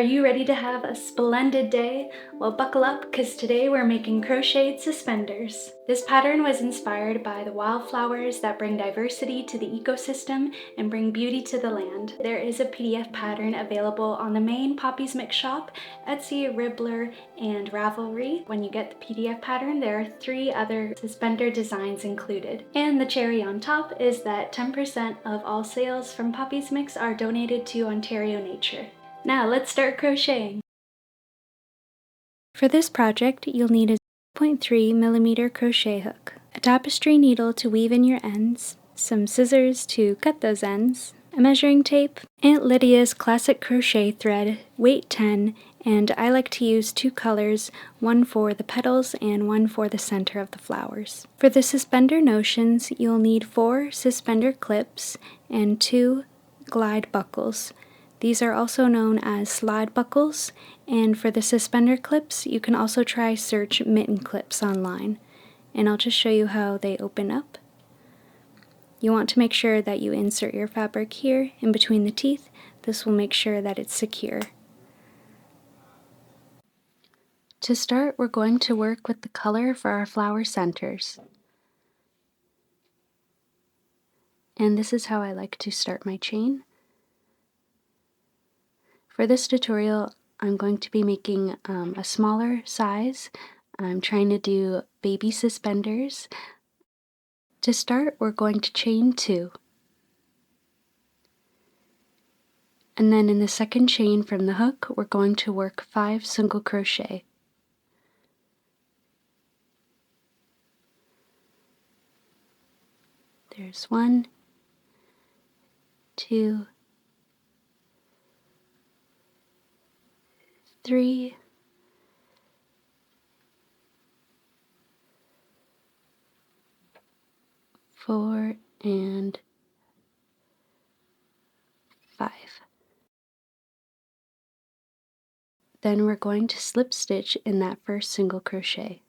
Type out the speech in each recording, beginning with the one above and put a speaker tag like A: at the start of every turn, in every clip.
A: you ready to have a splendid day? Well, buckle up, because today we're making crocheted suspenders. This pattern was inspired by the wildflowers that bring diversity to the ecosystem and bring beauty to the land. There is a PDF pattern available on the main Poppysmicks shop, Etsy, Ribbler, and Ravelry. When you get the PDF pattern, there are 3 other suspender designs included. And the cherry on top is that 10% of all sales from Poppysmicks are donated to Ontario Nature. Now let's start crocheting. For this project, you'll need a 0.3mm crochet hook, a tapestry needle to weave in your ends, some scissors to cut those ends, a measuring tape, Aunt Lydia's classic crochet thread, weight 10, and I like to use 2 colors, one for the petals and one for the center of the flowers. For the suspender notions, you'll need 4 suspender clips and 2 glide buckles. These are also known as slide buckles, and for the suspender clips, you can also try search mitten clips online. And I'll just show you how they open up. You want to make sure that you insert your fabric here in between the teeth. This will make sure that it's secure. To start, we're going to work with the color for our flower centers. And this is how I like to start my chain. For this tutorial, I'm going to be making a smaller size. I'm trying to do baby suspenders. To start, we're going to chain 2. And then in the second chain from the hook, we're going to work 5 single crochet. There's 1, 2, 3, 4, and 5. Then we're going to slip stitch in that first single crochet.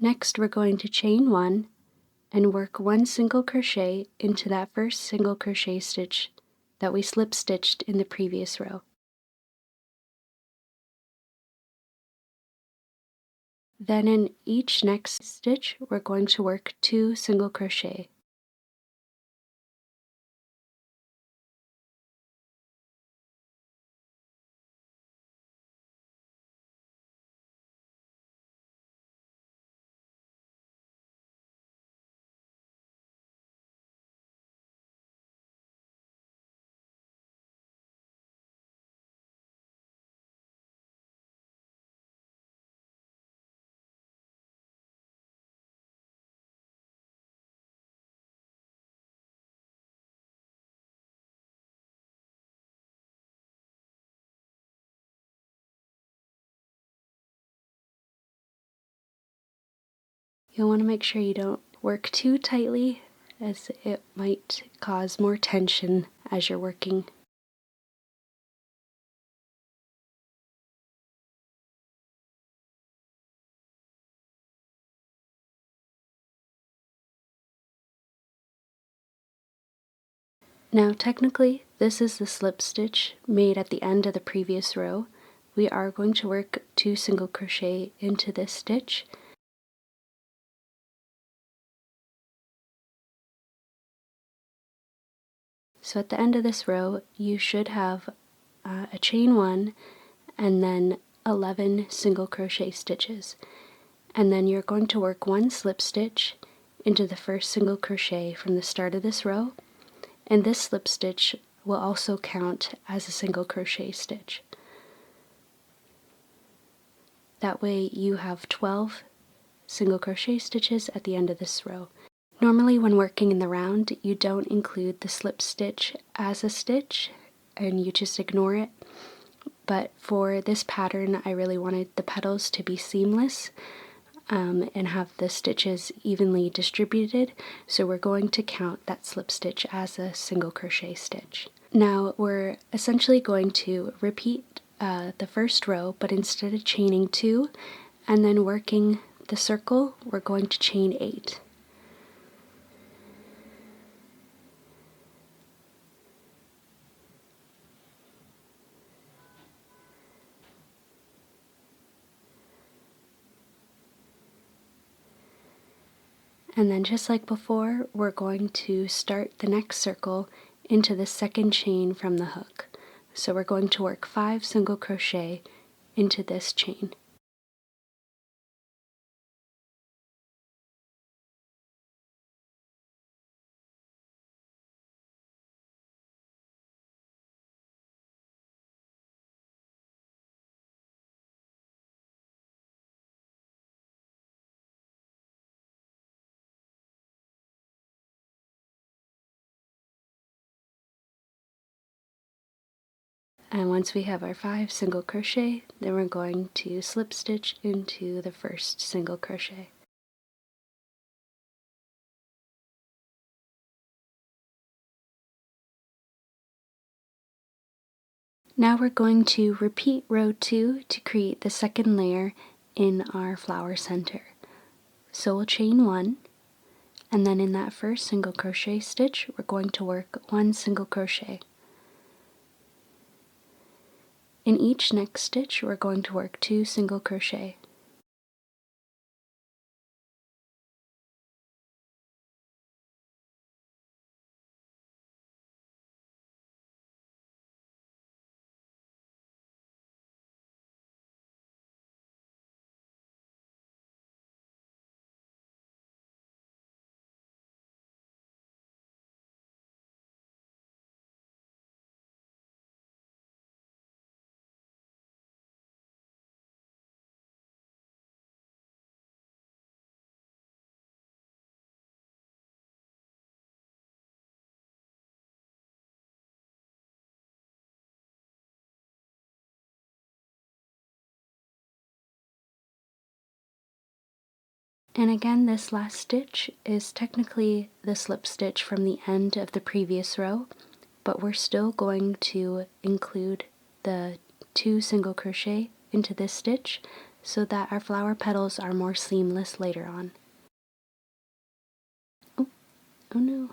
A: Next, we're going to chain 1 and work 1 single crochet into that first single crochet stitch that we slip stitched in the previous row. Then in each next stitch, we're going to work 2 single crochet. You'll want to make sure you don't work too tightly, as it might cause more tension as you're working. Now technically, this is the slip stitch made at the end of the previous row. We are going to work 2 single crochet into this stitch. So at the end of this row, you should have a chain 1 and then 11 single crochet stitches. And then you're going to work 1 slip stitch into the first single crochet from the start of this row, and this slip stitch will also count as a single crochet stitch. That way you have 12 single crochet stitches at the end of this row. Normally when working in the round, you don't include the slip stitch as a stitch and you just ignore it. But for this pattern, I really wanted the petals to be seamless and have the stitches evenly distributed, so we're going to count that slip stitch as a single crochet stitch. Now we're essentially going to repeat the first row, but instead of chaining 2 and then working the circle, we're going to chain 8. And then just like before, we're going to start the next circle into the second chain from the hook. So we're going to work 5 single crochet into this chain. And once we have our 5 single crochet, then we're going to slip stitch into the first single crochet. Now we're going to repeat row 2 to create the second layer in our flower center. So we'll chain 1, and then in that first single crochet stitch, we're going to work 1 single crochet. In each next stitch, we're going to work 2 single crochet. And again, this last stitch is technically the slip stitch from the end of the previous row, but we're still going to include the 2 single crochet into this stitch so that our flower petals are more seamless later on. Oh, oh no.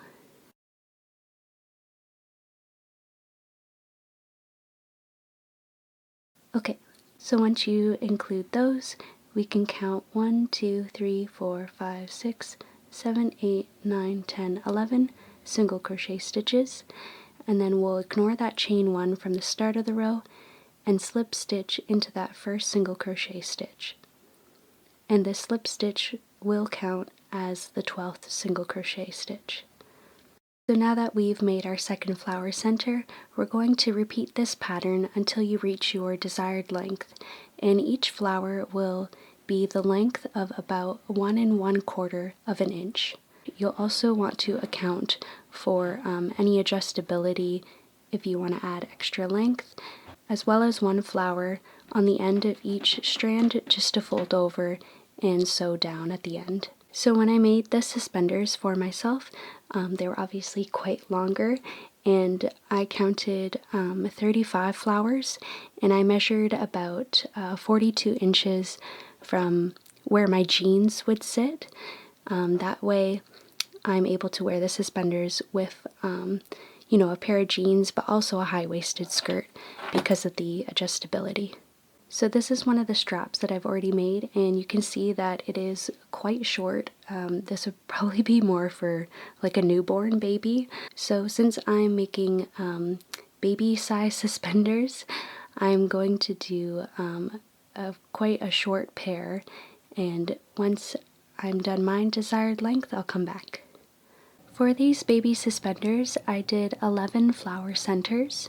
A: Okay, so once you include those, we can count 1, 2, 3, 4, 5, 6, 7, 8, 9, 10, 11 single crochet stitches, and then we'll ignore that chain 1 from the start of the row and slip stitch into that first single crochet stitch. And this slip stitch will count as the 12th single crochet stitch. So now that we've made our second flower center, we're going to repeat this pattern until you reach your desired length, and each flower will be the length of about 1 1/4 of an inch. You'll also want to account for any adjustability if you want to add extra length, as well as 1 flower on the end of each strand just to fold over and sew down at the end. So when I made the suspenders for myself, they were obviously quite longer, and I counted 35 flowers, and I measured about 42 inches from where my jeans would sit. That way I'm able to wear the suspenders with a pair of jeans, but also a high-waisted skirt because of the adjustability. So this is one of the straps that I've already made, and you can see that it is quite short. This would probably be more for like a newborn baby. So since I'm making baby size suspenders, I'm going to do quite a short pair, and once I'm done my desired length, I'll come back. For these baby suspenders, I did 11 flower centers,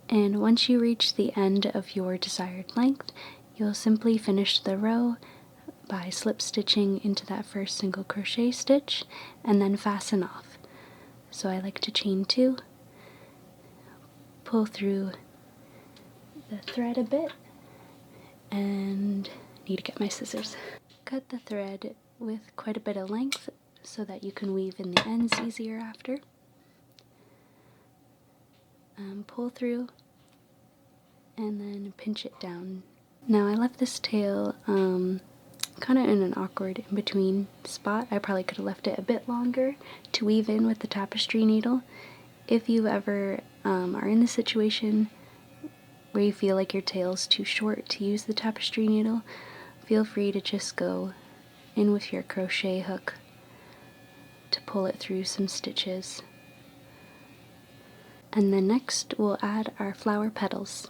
A: and once you reach the end of your desired length, you'll simply finish the row by slip stitching into that first single crochet stitch and then fasten off. So I like to chain 2, pull through the thread a bit, and need to get my scissors. Cut the thread with quite a bit of length so that you can weave in the ends easier after. Pull through, and then pinch it down. Now I left this tail kind of in an awkward in-between spot. I probably could have left it a bit longer to weave in with the tapestry needle. If you ever are in the situation where you feel like your tail's too short to use the tapestry needle, feel free to just go in with your crochet hook to pull it through some stitches. And then next we'll add our flower petals.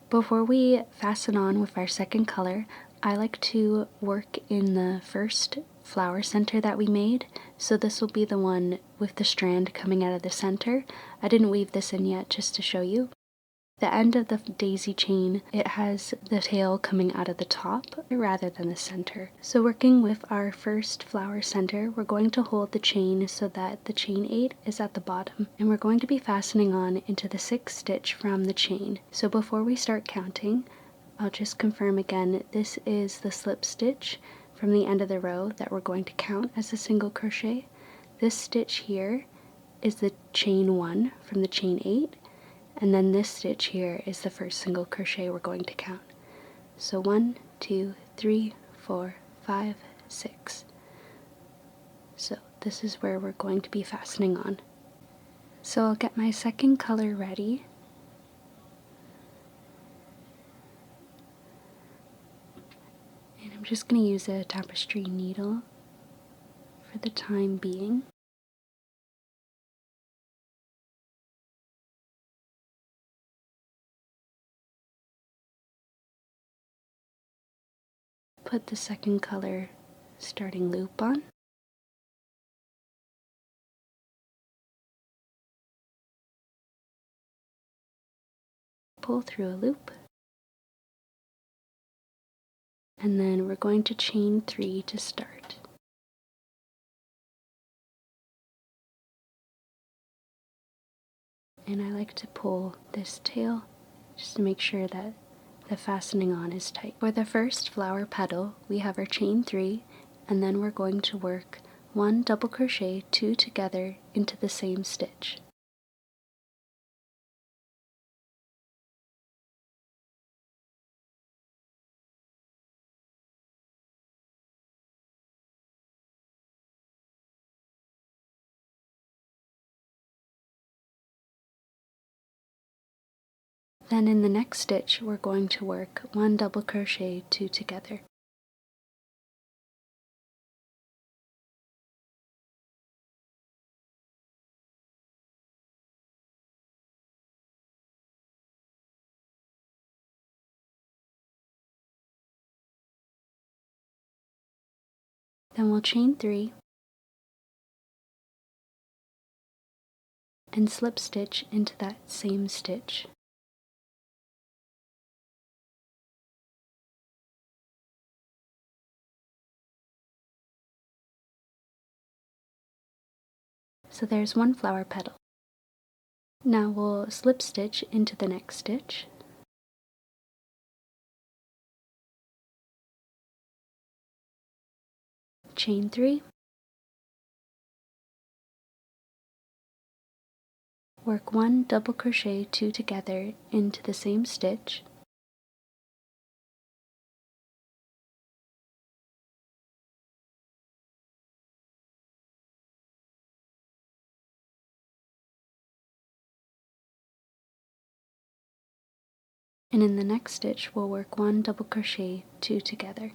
A: Before we fasten on with our second color, I like to work in the first flower center that we made. So this will be the one with the strand coming out of the center. I didn't weave this in yet just to show you. The end of the daisy chain, it has the tail coming out of the top rather than the center. So working with our first flower center, we're going to hold the chain so that the chain 8 is at the bottom, and we're going to be fastening on into the 6th stitch from the chain. So before we start counting, I'll just confirm again, this is the slip stitch from the end of the row that we're going to count as a single crochet. This stitch here is the chain 1 from the chain 8. And then this stitch here is the first single crochet we're going to count. So 1, 2, 3, 4, 5, 6. So this is where we're going to be fastening on. So I'll get my second color ready. And I'm just going to use a tapestry needle for the time being. Put the second color starting loop on. Pull through a loop. And then we're going to chain 3 to start. And I like to pull this tail just to make sure that the fastening on is tight. For the first flower petal, we have our chain 3, and then we're going to work 1 double crochet, 2 together into the same stitch. Then in the next stitch, we're going to work 1 double crochet, 2 together. Then we'll chain 3 and slip stitch into that same stitch. So there's 1 flower petal. Now we'll slip stitch into the next stitch. Chain 3. Work 1 double crochet, 2 together into the same stitch. And in the next stitch we'll work 1 double crochet, 2 together.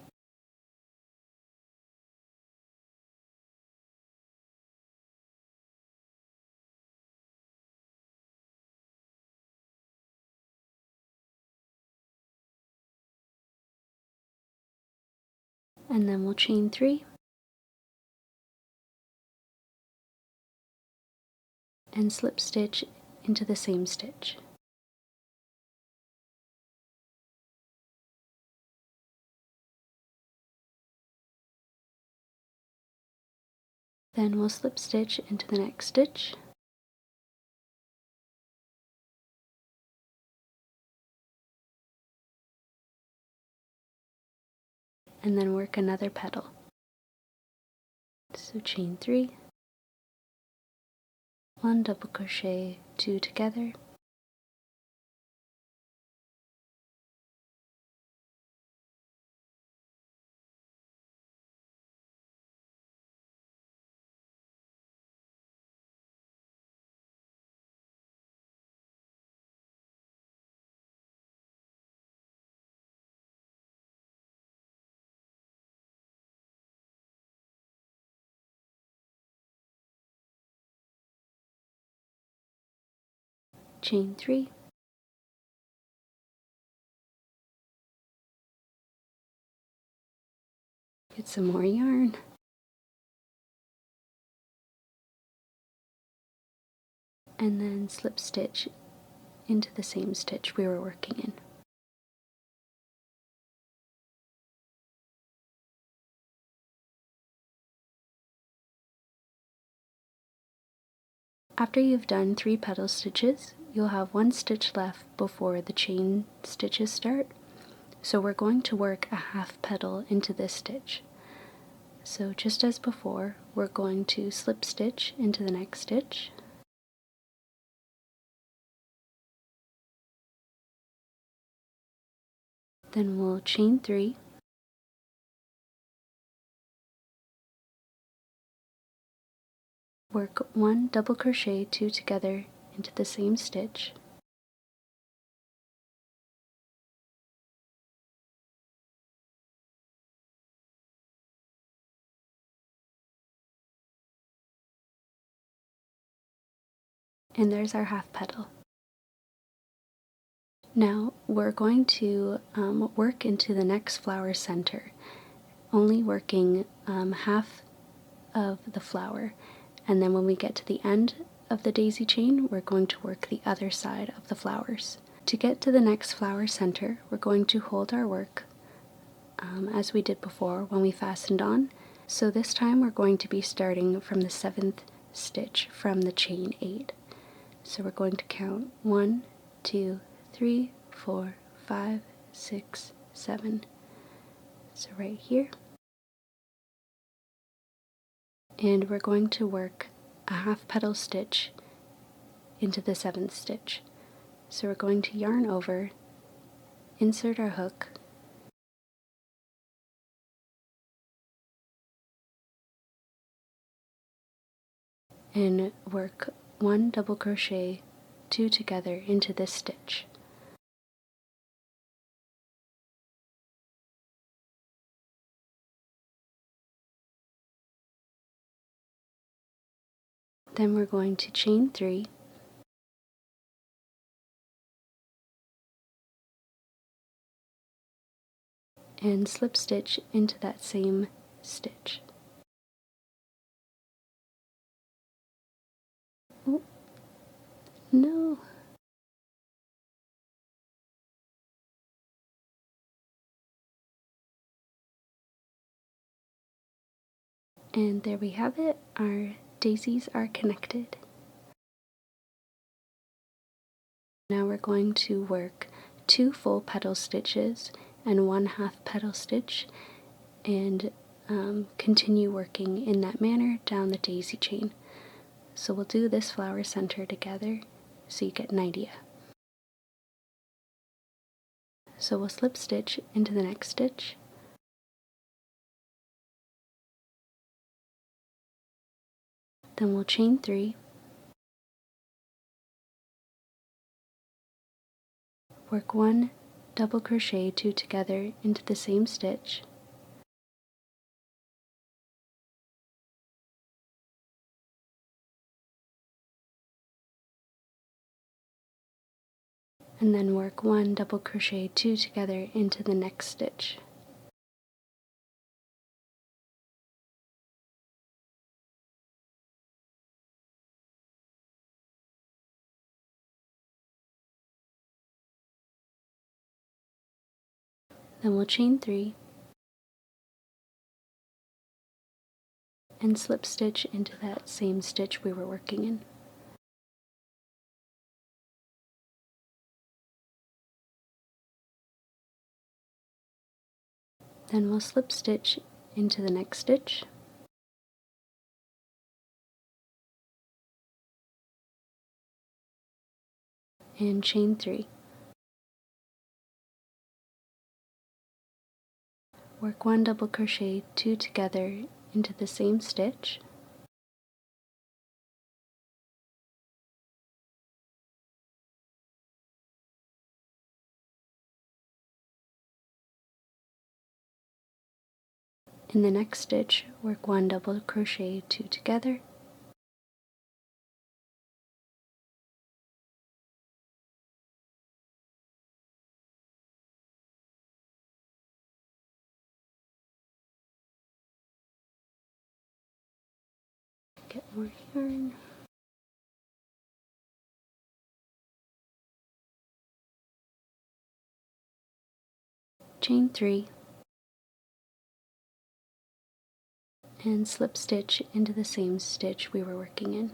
A: And then we'll chain 3 and slip stitch into the same stitch. Then we'll slip stitch into the next stitch. And then work another petal. So chain 3, 1 double crochet, 2 together, chain 3, get some more yarn, and then slip stitch into the same stitch we were working in. After you've done 3 petal stitches, you'll have 1 stitch left before the chain stitches start. So we're going to work a half petal into this stitch. So just as before, we're going to slip stitch into the next stitch, then we'll chain 3, work 1 double crochet 2 together into the same stitch, and there's our half petal. Now we're going to work into the next flower center, only working half of the flower, and then when we get to the end of the daisy chain, we're going to work the other side of the flowers. To get to the next flower center, we're going to hold our work as we did before when we fastened on. So this time we're going to be starting from the 7th stitch from the chain 8. So we're going to count 1, 2, 3, 4, 5, 6, 7. So right here. And we're going to work a half petal stitch into the 7th stitch. So we're going to yarn over, insert our hook, and work 1 double crochet 2 together into this stitch. Then we're going to chain 3, and slip stitch into that same stitch. Oh, no. And there we have it, our daisies are connected. Now we're going to work 2 full petal stitches and 1 half petal stitch, and continue working in that manner down the daisy chain. So we'll do this flower center together so you get an idea. So we'll slip stitch into the next stitch, then we'll chain 3, work 1 double crochet 2 together into the same stitch, and then work 1 double crochet 2 together into the next stitch. Then we'll chain 3 and slip stitch into that same stitch we were working in. Then we'll slip stitch into the next stitch, and chain 3. Work 1 double crochet 2 together into the same stitch, in the next stitch work 1 double crochet 2 together, yarn. Chain 3 and slip stitch into the same stitch we were working in.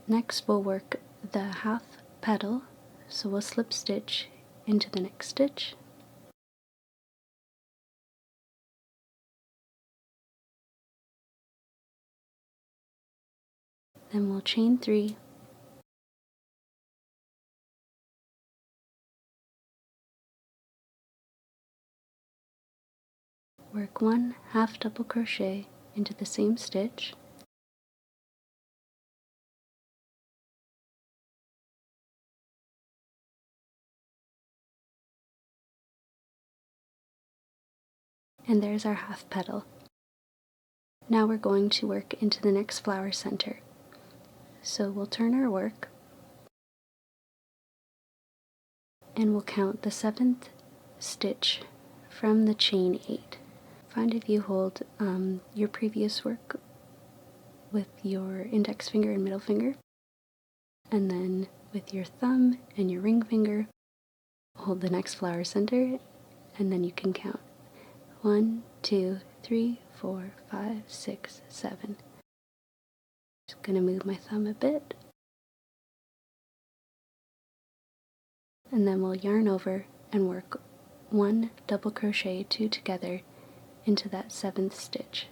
A: Next we'll work the half petal, so we'll slip stitch into the next stitch. Then we'll chain 3, work 1 half double crochet into the same stitch, and there's our half petal. Now we're going to work into the next flower center. So we'll turn our work and we'll count the 7th stitch from the chain 8. Find if you hold your previous work with your index finger and middle finger, and then with your thumb and your ring finger, hold the next flower center, and then you can count 1, 2, 3, 4, 5, 6, 7. Just gonna move my thumb a bit, and then we'll yarn over and work 1 double crochet 2 together into that 7th stitch.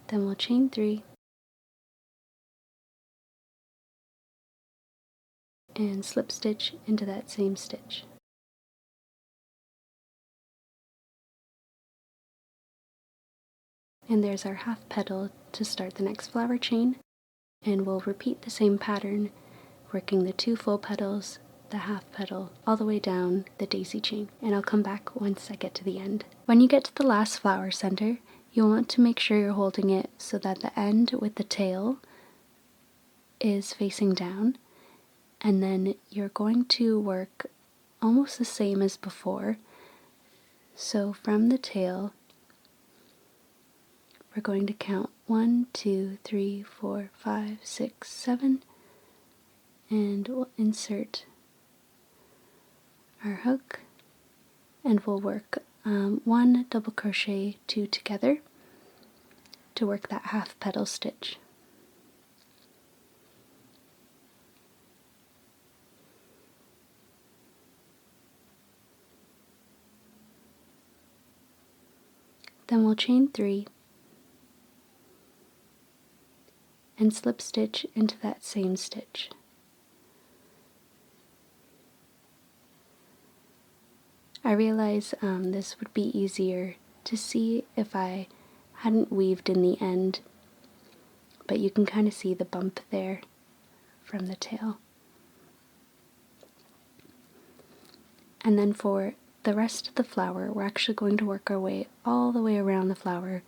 A: Then we'll chain 3 and slip stitch into that same stitch. And there's our half petal to start the next flower chain, and we'll repeat the same pattern, working the 2 full petals, the half petal, all the way down the daisy chain, and I'll come back once I get to the end. When you get to the last flower center, you'll want to make sure you're holding it so that the end with the tail is facing down, and then you're going to work almost the same as before. So from the tail, we're going to count 1, 2, 3, 4, 5, 6, 7, and we'll insert our hook, and we'll work 1 double crochet 2 together to work that half petal stitch. Then we'll chain 3 and slip stitch into that same stitch. I realize this would be easier to see if I hadn't weaved in the end, but you can kind of see the bump there from the tail. And then for the rest of the flower, we're actually going to work our way all the way around the flower.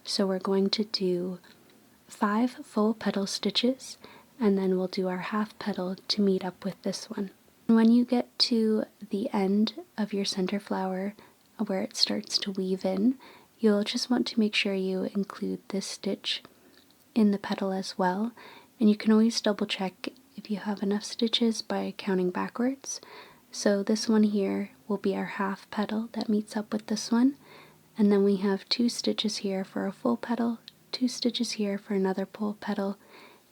A: So we're going to do 5 full petal stitches, and then we'll do our half petal to meet up with this one. When you get to the end of your center flower, where it starts to weave in, you'll just want to make sure you include this stitch in the petal as well, and you can always double check if you have enough stitches by counting backwards. So this one here will be our half petal that meets up with this one, and then we have 2 stitches here for a full petal, 2 stitches here for another full petal,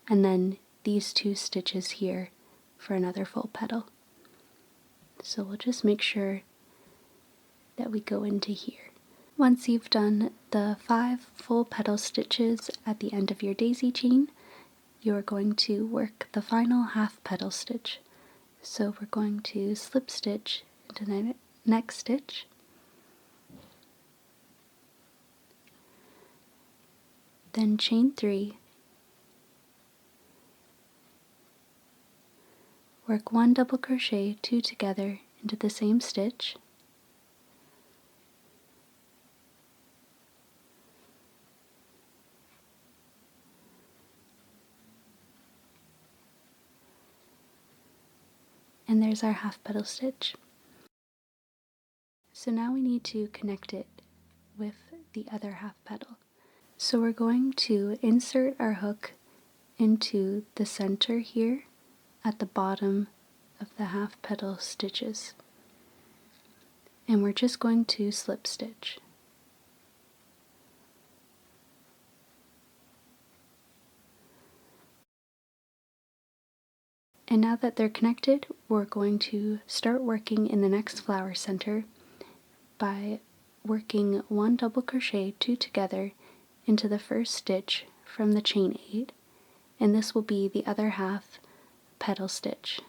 A: and then these 2 stitches here for another full petal. So we'll just make sure that we go into here. Once you've done the 5 full petal stitches at the end of your daisy chain, you're going to work the final half petal stitch. So we're going to slip stitch into the next stitch, then chain 3, Work 1 double crochet, 2 together into the same stitch, and there's our half petal stitch. So now we need to connect it with the other half petal. So we're going to insert our hook into the center here at the bottom of the half petal stitches, and we're just going to slip stitch. And now that they're connected, we're going to start working in the next flower center by working 1 double crochet, 2 together into the first stitch from the chain 8, and this will be the other half petal stitch.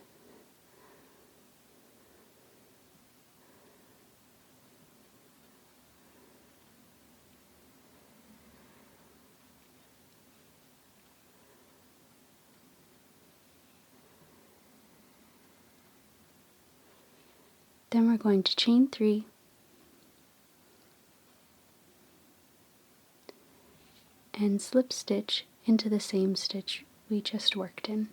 A: Then we're going to chain 3 and slip stitch into the same stitch we just worked in.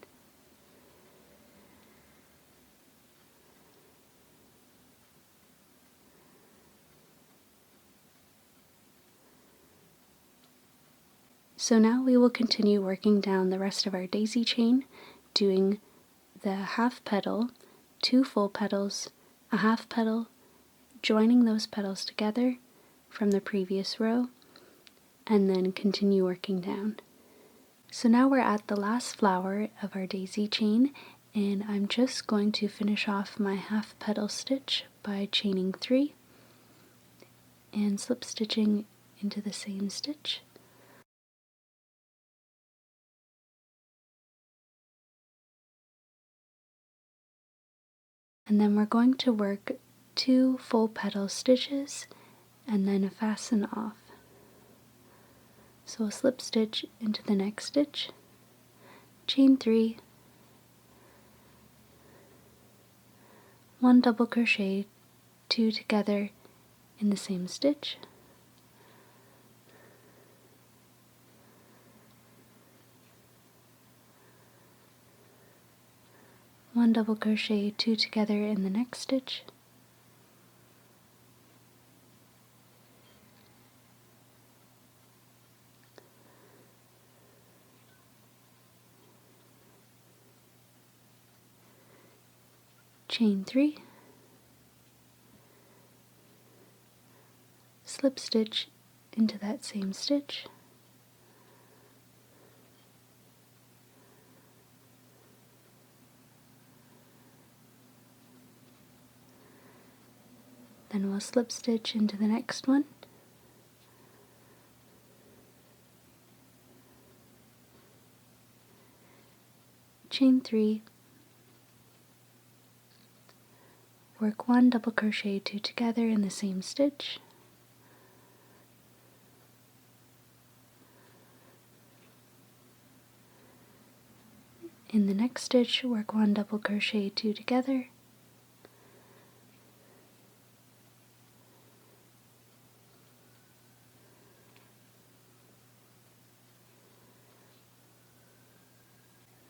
A: So now we will continue working down the rest of our daisy chain, doing the half petal, 2 full petals, a half petal, joining those petals together from the previous row, and then continue working down. So now we're at the last flower of our daisy chain, and I'm just going to finish off my half petal stitch by chaining 3 and slip stitching into the same stitch. And then we're going to work 2 full petal stitches and then fasten off. So we'll slip stitch into the next stitch, chain 3, 1 double crochet, 2 together in the same stitch, one double crochet, 2 together in the next stitch, chain 3, slip stitch into that same stitch, then we'll slip stitch into the next one, chain 3, work 1 double crochet, 2 together in the same stitch, in the next stitch work 1 double crochet, 2 together,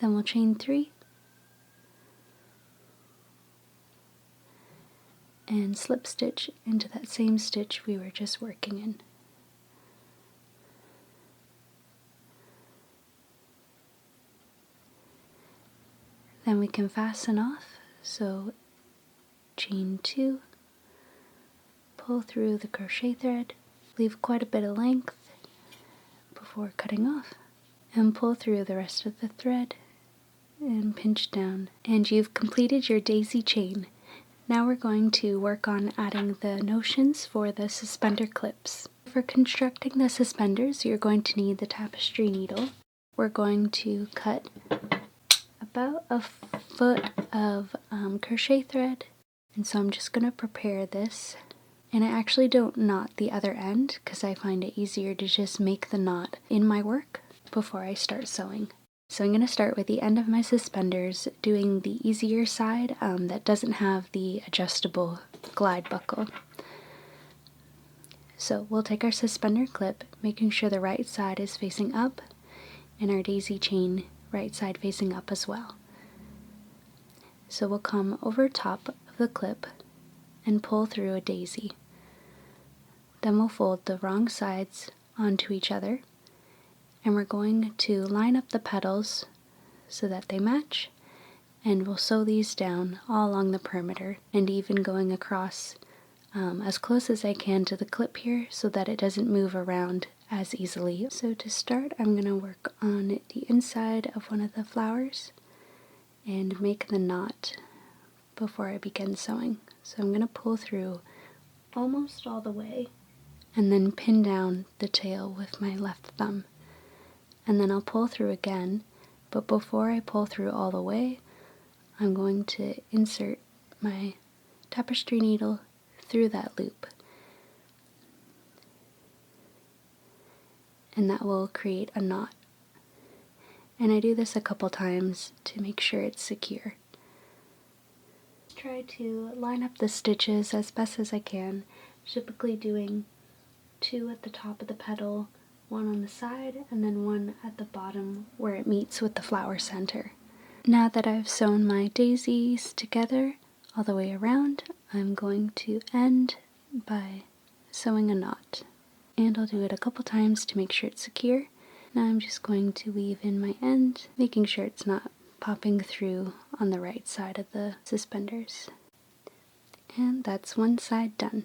A: then we'll chain 3 and slip stitch into that same stitch we were just working in. Then we can fasten off, so chain 2, pull through the crochet thread, leave quite a bit of length before cutting off, and pull through the rest of the thread and pinch down. And you've completed your daisy chain. Now we're going to work on adding the notions for the suspender clips. For constructing the suspenders, you're going to need the tapestry needle. We're going to cut about a foot of crochet thread, and so I'm just going to prepare this. And I actually don't knot the other end because I find it easier to just make the knot in my work before I start sewing. So I'm going to start with the end of my suspenders, doing the easier side that doesn't have the adjustable glide buckle. So we'll take our suspender clip, making sure the right side is facing up, and our daisy chain right side facing up as well. So we'll come over top of the clip and pull through a daisy. Then we'll fold the wrong sides onto each other, and we're going to line up the petals so that they match, and we'll sew these down all along the perimeter, and even going across as close as I can to the clip here so that it doesn't move around as easily. So to start, I'm going to work on the inside of one of the flowers and make the knot before I begin sewing. So I'm going to pull through almost all the way and then pin down the tail with my left thumb. And then I'll pull through again, but before I pull through all the way, I'm going to insert my tapestry needle through that loop. And that will create a knot. And I do this a couple times to make sure it's secure. Try to line up the stitches as best as I can, typically doing 2 at the top of the petal, 1 on the side, and then 1 at the bottom where it meets with the flower center. Now that I've sewn my daisies together all the way around, I'm going to end by sewing a knot. And I'll do it a couple times to make sure it's secure. Now I'm just going to weave in my end, making sure it's not popping through on the right side of the suspenders. And that's one side done.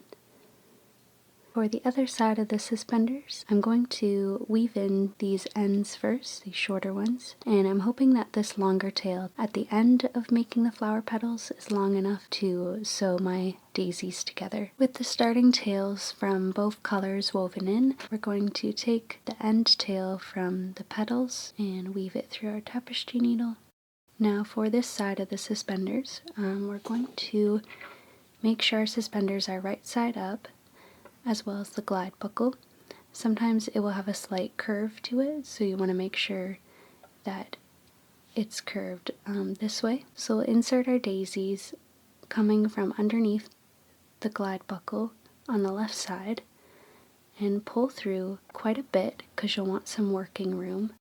A: For the other side of the suspenders, I'm going to weave in these ends first, these shorter ones, and I'm hoping that this longer tail at the end of making the flower petals is long enough to sew my daisies together. With the starting tails from both colors woven in, we're going to take the end tail from the petals and weave it through our tapestry needle. Now for this side of the suspenders, we're going to make sure our suspenders are right side up, as well as the glide buckle. Sometimes it will have a slight curve to it, so you want to make sure that it's curved this way. So we'll insert our daisies coming from underneath the glide buckle on the left side and pull through quite a bit because you'll want some working room.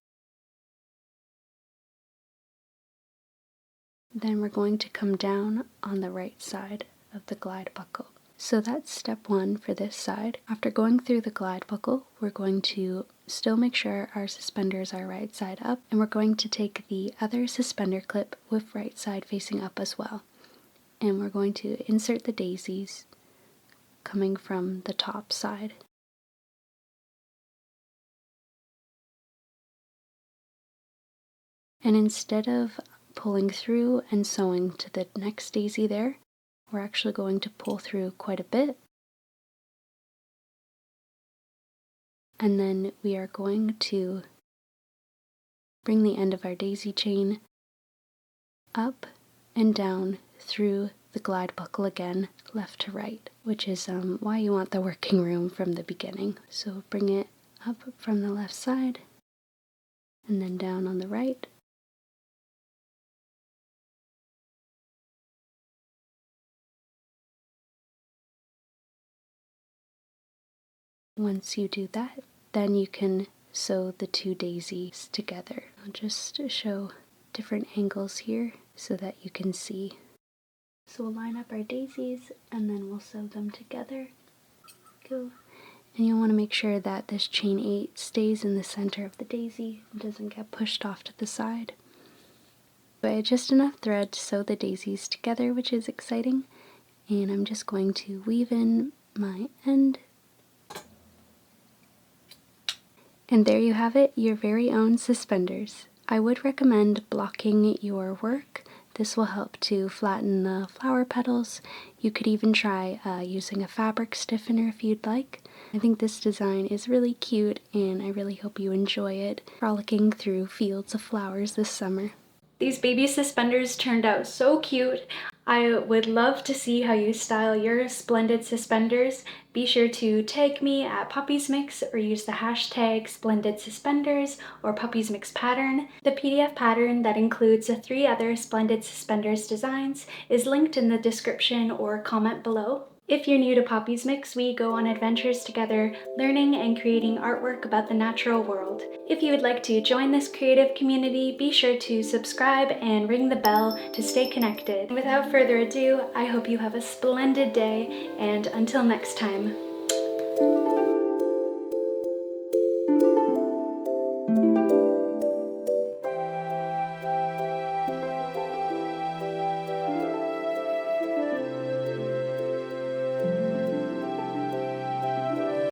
A: Then we're going to come down on the right side of the glide buckle. So that's step 1 for this side. After going through the glide buckle, we're going to still make sure our suspenders are right side up, and we're going to take the other suspender clip with right side facing up as well. And we're going to insert the daisies coming from the top side. And instead of pulling through and sewing to the next daisy there, we're actually going to pull through quite a bit. And then we are going to bring the end of our daisy chain up and down through the glide buckle again, left to right, which is why you want the working room from the beginning. So bring it up from the left side and then down on the right. Once you do that, then you can sew the 2 daisies together. I'll just show different angles here so that you can see. So we'll line up our daisies and then we'll sew them together. Go. And you'll want to make sure that this chain 8 stays in the center of the daisy and doesn't get pushed off to the side. But I had just enough thread to sew the daisies together, which is exciting. And I'm just going to weave in my end. And there you have it, your very own suspenders. I would recommend blocking your work. This will help to flatten the flower petals. You could even try using a fabric stiffener if you'd like. I think this design is really cute and I really hope you enjoy it, frolicking through fields of flowers this summer. These baby suspenders turned out so cute. I would love to see how you style your Splendid Suspenders. Be sure to tag me at Poppysmicks or use the hashtag Splendid Suspenders or Poppysmicks pattern. The PDF pattern that includes the 3 other Splendid Suspenders designs is linked in the description or comment below. If you're new to Poppysmicks, we go on adventures together, learning and creating artwork about the natural world. If you would like to join this creative community, be sure to subscribe and ring the bell to stay connected. Without further ado, I hope you have a splendid day, and until next time.